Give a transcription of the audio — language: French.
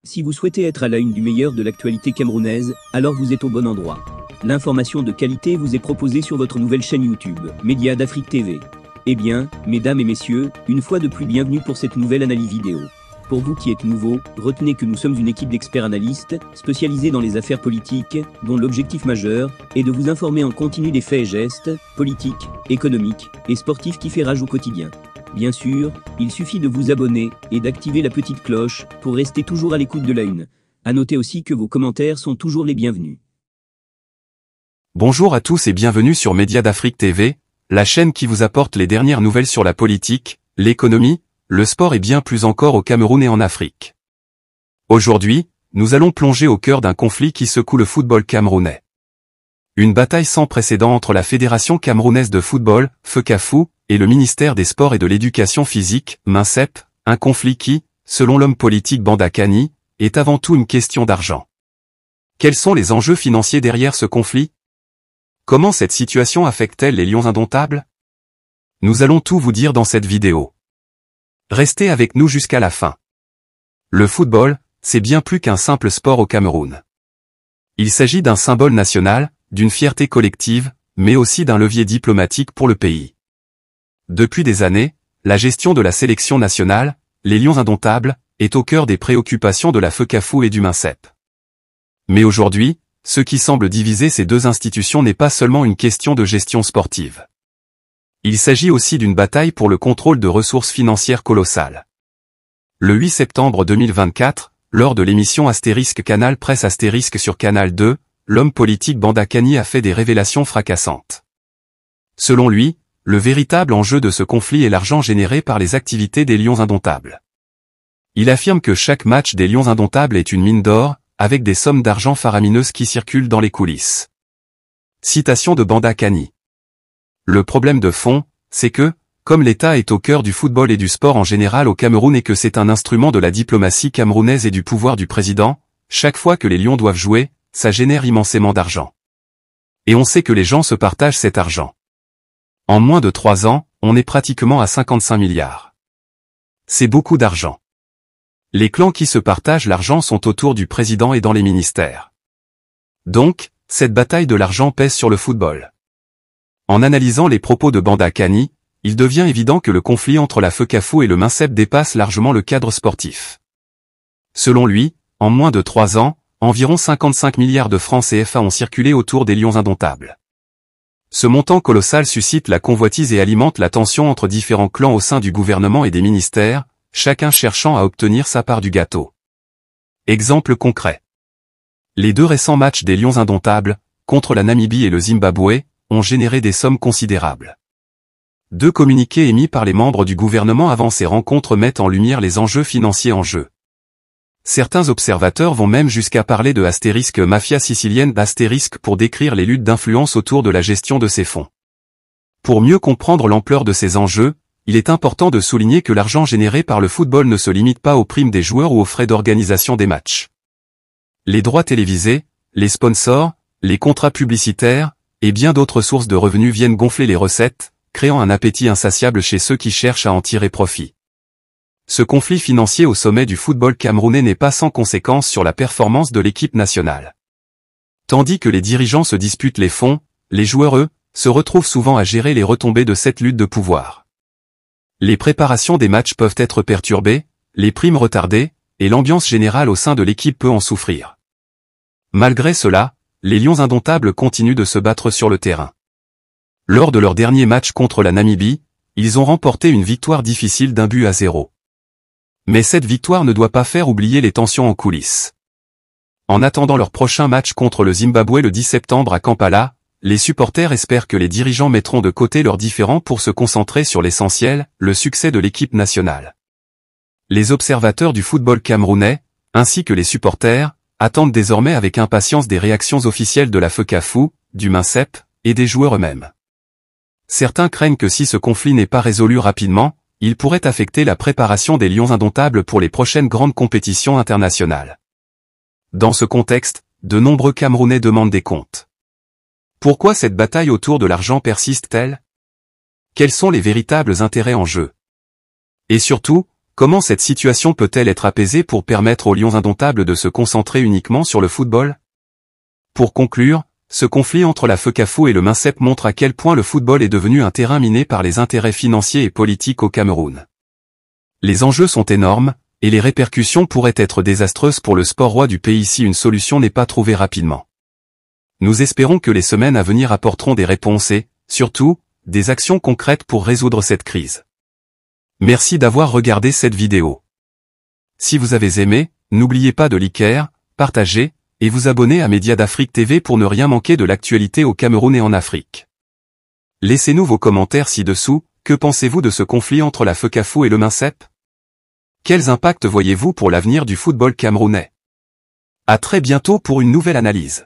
Si vous souhaitez être à la une du meilleur de l'actualité camerounaise, alors vous êtes au bon endroit. L'information de qualité vous est proposée sur votre nouvelle chaîne YouTube, Média d'Afrique TV. Eh bien, mesdames et messieurs, une fois de plus bienvenue pour cette nouvelle analyse vidéo. Pour vous qui êtes nouveaux, retenez que nous sommes une équipe d'experts analystes, spécialisés dans les affaires politiques, dont l'objectif majeur est de vous informer en continu des faits et gestes, politiques, économiques et sportifs qui fait rage au quotidien. Bien sûr, il suffit de vous abonner et d'activer la petite cloche pour rester toujours à l'écoute de la une. À noter aussi que vos commentaires sont toujours les bienvenus. Bonjour à tous et bienvenue sur Média d'Afrique TV, la chaîne qui vous apporte les dernières nouvelles sur la politique, l'économie, le sport et bien plus encore au Cameroun et en Afrique. Aujourd'hui, nous allons plonger au cœur d'un conflit qui secoue le football camerounais. Une bataille sans précédent entre la Fédération camerounaise de football, FECAFOOT, et le ministère des Sports et de l'Éducation physique, MINSEP, un conflit qui, selon l'homme politique Banda Kani, est avant tout une question d'argent. Quels sont les enjeux financiers derrière ce conflit? Comment cette situation affecte-t-elle les Lions indomptables? Nous allons tout vous dire dans cette vidéo. Restez avec nous jusqu'à la fin. Le football, c'est bien plus qu'un simple sport au Cameroun. Il s'agit d'un symbole national, d'une fierté collective, mais aussi d'un levier diplomatique pour le pays. Depuis des années, la gestion de la sélection nationale, les Lions indomptables, est au cœur des préoccupations de la FECAFOOT et du MINSEP. Mais aujourd'hui, ce qui semble diviser ces deux institutions n'est pas seulement une question de gestion sportive. Il s'agit aussi d'une bataille pour le contrôle de ressources financières colossales. Le 8 septembre 2024, lors de l'émission Astérisque Canal Presse Astérisque sur Canal 2, l'homme politique Banda Kani a fait des révélations fracassantes. Selon lui, le véritable enjeu de ce conflit est l'argent généré par les activités des Lions indomptables. Il affirme que chaque match des Lions indomptables est une mine d'or, avec des sommes d'argent faramineuses qui circulent dans les coulisses. Citation de Banda Kani. Le problème de fond, c'est que, comme l'État est au cœur du football et du sport en général au Cameroun et que c'est un instrument de la diplomatie camerounaise et du pouvoir du président, chaque fois que les Lions doivent jouer, ça génère immensément d'argent. Et on sait que les gens se partagent cet argent. En moins de 3 ans, on est pratiquement à 55 milliards. C'est beaucoup d'argent. Les clans qui se partagent l'argent sont autour du président et dans les ministères. Donc, cette bataille de l'argent pèse sur le football. En analysant les propos de Banda Kani, il devient évident que le conflit entre la FECAFOOT et le MINSEP dépasse largement le cadre sportif. Selon lui, en moins de 3 ans, environ 55 milliards de francs CFA ont circulé autour des Lions indomptables. Ce montant colossal suscite la convoitise et alimente la tension entre différents clans au sein du gouvernement et des ministères, chacun cherchant à obtenir sa part du gâteau. Exemple concret. Les 2 récents matchs des Lions indomptables, contre la Namibie et le Zimbabwe, ont généré des sommes considérables. 2 communiqués émis par les membres du gouvernement avant ces rencontres mettent en lumière les enjeux financiers en jeu. Certains observateurs vont même jusqu'à parler de astérisque mafia sicilienne d'astérisque pour décrire les luttes d'influence autour de la gestion de ces fonds. Pour mieux comprendre l'ampleur de ces enjeux, il est important de souligner que l'argent généré par le football ne se limite pas aux primes des joueurs ou aux frais d'organisation des matchs. Les droits télévisés, les sponsors, les contrats publicitaires, et bien d'autres sources de revenus viennent gonfler les recettes, créant un appétit insatiable chez ceux qui cherchent à en tirer profit. Ce conflit financier au sommet du football camerounais n'est pas sans conséquence sur la performance de l'équipe nationale. Tandis que les dirigeants se disputent les fonds, les joueurs, eux, se retrouvent souvent à gérer les retombées de cette lutte de pouvoir. Les préparations des matchs peuvent être perturbées, les primes retardées, et l'ambiance générale au sein de l'équipe peut en souffrir. Malgré cela, les Lions indomptables continuent de se battre sur le terrain. Lors de leur dernier match contre la Namibie, ils ont remporté une victoire difficile d'1-0. Mais cette victoire ne doit pas faire oublier les tensions en coulisses. En attendant leur prochain match contre le Zimbabwe le 10 septembre à Kampala, les supporters espèrent que les dirigeants mettront de côté leurs différends pour se concentrer sur l'essentiel, le succès de l'équipe nationale. Les observateurs du football camerounais, ainsi que les supporters, attendent désormais avec impatience des réactions officielles de la FECAFOOT, du MINSEP, et des joueurs eux-mêmes. Certains craignent que si ce conflit n'est pas résolu rapidement, il pourrait affecter la préparation des Lions indomptables pour les prochaines grandes compétitions internationales. Dans ce contexte, de nombreux Camerounais demandent des comptes. Pourquoi cette bataille autour de l'argent persiste-t-elle? Quels sont les véritables intérêts en jeu? Et surtout, Comment cette situation peut-elle être apaisée pour permettre aux Lions indomptables de se concentrer uniquement sur le football? Pour conclure, ce conflit entre la FECAFO et le MINSEP montre à quel point le football est devenu un terrain miné par les intérêts financiers et politiques au Cameroun. Les enjeux sont énormes, et les répercussions pourraient être désastreuses pour le sport roi du pays si une solution n'est pas trouvée rapidement. Nous espérons que les semaines à venir apporteront des réponses et, surtout, des actions concrètes pour résoudre cette crise. Merci d'avoir regardé cette vidéo. Si vous avez aimé, n'oubliez pas de liker, partager, et vous abonner à Médias d'Afrique TV pour ne rien manquer de l'actualité au Cameroun et en Afrique. Laissez-nous vos commentaires ci-dessous, que pensez-vous de ce conflit entre la FECAFO et le MINSEP? Quels impacts voyez-vous pour l'avenir du football camerounais? À très bientôt pour une nouvelle analyse.